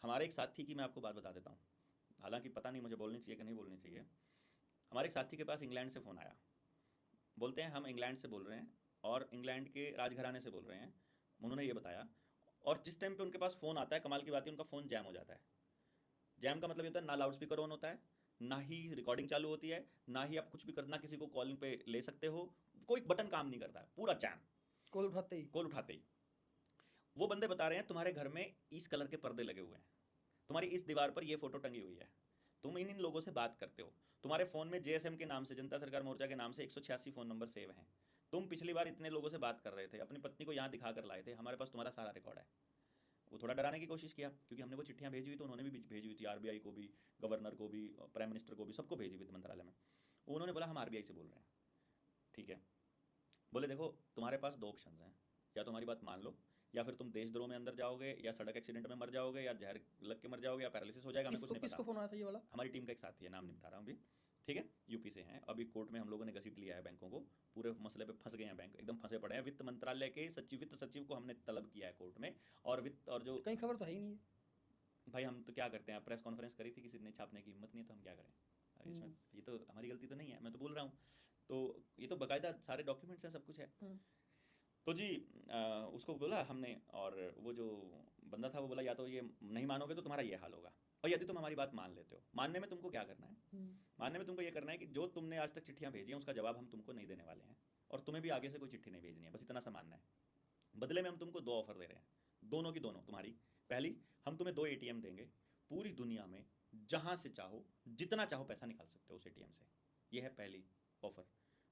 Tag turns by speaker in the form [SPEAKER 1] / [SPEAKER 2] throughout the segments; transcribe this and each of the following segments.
[SPEAKER 1] हमारे एक साथी की मैं आपको बात बता देता हूँ, हालांकि पता नहीं मुझे बोलनी चाहिए कि नहीं बोलनी चाहिए। हमारे एक साथी के पास इंग्लैंड से फ़ोन आया, बोलते हैं हम इंग्लैंड से बोल रहे हैं और इंग्लैंड के राजघराने से बोल रहे हैं। उन्होंने ये बताया, और जिस टाइम पे उनके पास फ़ोन आता है, कमाल की बात है, उनका फ़ोन जैम हो जाता है। जैम का मतलब ये होता है ना लाउड स्पीकर ऑन होता है, ना ही रिकॉर्डिंग चालू होती है, ना ही आप कुछ भी करना किसी को कॉलिंग पे ले सकते हो, कोई बटन काम नहीं करता है, पूरा जैम।
[SPEAKER 2] कॉल उठाते ही।
[SPEAKER 1] कॉल उठाते ही वो बंदे बता रहे हैं तुम्हारे घर में इस कलर के पर्दे लगे हुए हैं, तुम्हारी इस दीवार पर ये फोटो टंगी हुई है, तुम इन इन लोगों से बात करते हो, तुम्हारे फ़ोन में जेएसएम के नाम से, जनता सरकार मोर्चा के नाम से 186 फ़ोन नंबर सेव हैं, तुम पिछली बार इतने लोगों से बात कर रहे थे, अपनी पत्नी को यहाँ दिखा कर लाए थे, हमारे पास तुम्हारा सारा रिकॉर्ड है। वो थोड़ा डराने की कोशिश किया, क्योंकि हमने वो चिट्ठियाँ भेजी हुई तो उन्होंने भी भेजी हुई थी, आरबीआई को भी, गवर्नर को भी, प्राइम मिनिस्टर को भी, सबको भेजी वित्त मंत्रालय में। उन्होंने बोला हम आरबीआई से बोल रहे हैं। ठीक है। बोले देखो तुम्हारे पास दो ऑप्शन हैं, या तो हमारी बात मान लो, या फिर तुम देशद्रोह में अंदर जाओगे, या सड़क एक्सीडेंट में मर जाओगे, या जहर लग के मर जाओगे, या पैरालिसिस हो जाएगा, हमें कुछ
[SPEAKER 2] किसको
[SPEAKER 1] नहीं
[SPEAKER 2] किसको
[SPEAKER 1] पता।
[SPEAKER 2] फोन आया था ये वाला?
[SPEAKER 1] हमारी टीम का एक साथी है, नाम नहीं बता रहा हूँ अभी। ठीक है, यूपी से हैं, अभी कोर्ट में हम लोगों ने घसीट लिया है बैंकों को, पूरे मसले पे फंस गए हैं बैंक, एकदम फंसे पड़े हैं। वित्त मंत्रालय के सचिव, वित्त सचिव को हमने तलब किया है कोर्ट में, और वित्त और जो,
[SPEAKER 2] कहीं खबर तो है ही नहीं है।
[SPEAKER 1] भाई हम तो क्या करते हैं, प्रेस कॉन्फ्रेंस करी थी, किसी ने छापने की हिम्मत नहीं है, तो हम क्या करें। अरे इसमें
[SPEAKER 2] हम्म।
[SPEAKER 1] ये तो हमारी गलती तो नहीं है, मैं तो बोल रहा हूँ। तो ये तो बाकायदा सारे डॉक्यूमेंट्स हैं, सब कुछ है।
[SPEAKER 2] हम्म।
[SPEAKER 1] तो जी उसको बोला हमने, और वो जो बंदा था वो बोला या तो ये नहीं मानोगे तो तुम्हारा ये हाल होगा, और यदि तुम हमारी बात मान लेते हो, मानने में तुमको क्या करना है,
[SPEAKER 2] हम्म।
[SPEAKER 1] मानने में तुमको ये करना है कि जो तुमने आज तक चिट्ठियां भेजी हैं उसका जवाब हम तुमको नहीं देने वाले हैं, और तुम्हें भी आगे से कोई चिट्ठी नहीं भेजनी है, बस इतना सा मानना है। बदले में हम तुमको दो ऑफर दे रहे हैं, दोनों की दोनों तुम्हारी। पहली, हम तुम्हें दो एटीएम देंगे, पूरी दुनिया में जहां से चाहो जितना चाहो पैसा निकाल सकते हो उस एटीएम से। यह है पहली ऑफर।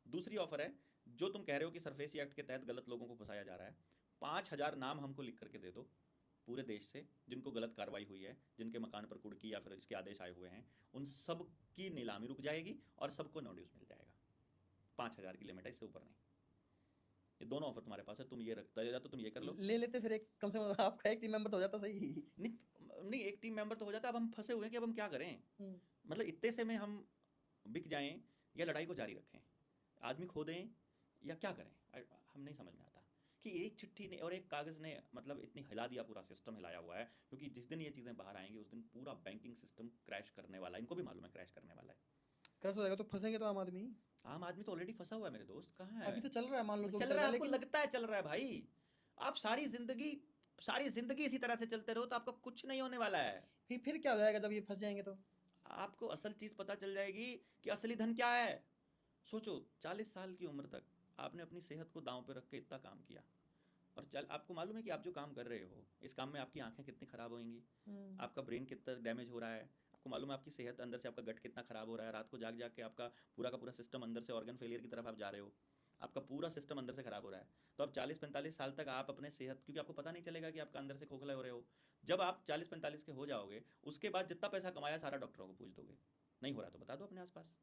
[SPEAKER 1] दूसरी ऑफर है, जो तुम कह रहे हो कि सरफेसी एक्ट के तहत गलत लोगों को फंसाया जा रहा है, 5,000 नाम हमको लिख करके दे दो पूरे देश से, जिनको गलत कार्रवाई हुई है, जिनके मकान पर कुड़की या फिर इसके आदेश आए हुए हैं, उन सब की नीलामी रुक जाएगी और सबको नोटिस मिल जाएगा। 5,000 की लिमिट है, इससे ऊपर नहीं। ये दोनों ऑफर तुम्हारे पास है, तुम ये रखता या तो तुम ये कर लो।
[SPEAKER 2] ले लेते फिर, एक कम से कम आपका एक टीम मेंबर तो हो जाता सही।
[SPEAKER 1] नहीं नहीं, एक टीम मेंबर तो हो जाता, अब हम फंसे हुए हैं कि अब हम क्या करें।
[SPEAKER 2] हम्म।
[SPEAKER 1] मतलब इतने से में हम बिक जाएं या लड़ाई को जारी रखें, आदमी खो दें या क्या करें, हम नहीं समझ में आता कि एक चिट्ठी ने और एक कागज़ ने मतलब इतनी हिला दिया, पूरा सिस्टम हिलाया हुआ है। क्योंकि जिस दिन ये चीज़ें बाहर आएंगी उस दिन पूरा बैंकिंग सिस्टम क्रैश करने वाला है, इनको भी मालूम है क्रैश करने वाला है।
[SPEAKER 2] क्रश हो जाएगा तो फंसेंगे तो आम आदमी।
[SPEAKER 1] आम आदमी तो ऑलरेडी फंसा हुआ है मेरे दोस्त, कहाँ
[SPEAKER 2] अभी
[SPEAKER 1] है।
[SPEAKER 2] तो चल रहा है, मान लो जो भी
[SPEAKER 1] चल
[SPEAKER 2] चल
[SPEAKER 1] रहा
[SPEAKER 2] रहा
[SPEAKER 1] है,
[SPEAKER 2] है,
[SPEAKER 1] आपको
[SPEAKER 2] लेकिन
[SPEAKER 1] लगता है चल रहा है भाई। आप सारी जिंदगी इसी तरह से चलते रहो तो आपका कुछ नहीं होने वाला है।
[SPEAKER 2] फिर क्या हो जाएगा जब ये फंस जाएंगे तो?
[SPEAKER 1] आपको असल चीज़ पता चल जाएगी कि असली धन क्या है। सोचो, 40 साल की उम्र तक आपने अपनी सेहत को दांव पे रख के इतना काम किया, और चल आपको मालूम है कि आप जो काम कर रहे हो इस काम में आपकी आंखें कितनी ख़राब होंगी,
[SPEAKER 2] हम्म।
[SPEAKER 1] आपका ब्रेन कितना डैमेज हो रहा है, आपको मालूम है आपकी सेहत अंदर से, आपका गट कितना ख़राब हो रहा है, रात को जाग जाग के आपका पूरा का पूरा सिस्टम अंदर से ऑर्गन फेलियर की तरफ आप जा रहे हो, आपका पूरा सिस्टम अंदर से ख़राब हो रहा है। तो अब 40-45 साल तक आप अपने सेहत, क्योंकि आपको पता नहीं चलेगा कि आपका अंदर से खोखले हो रहे हो। जब आप 40-45 के हो जाओगे, उसके बाद जितना पैसा कमाया सारा डॉक्टरों को पूछ दोगे, नहीं हो रहा तो बता दो अपने आसपास।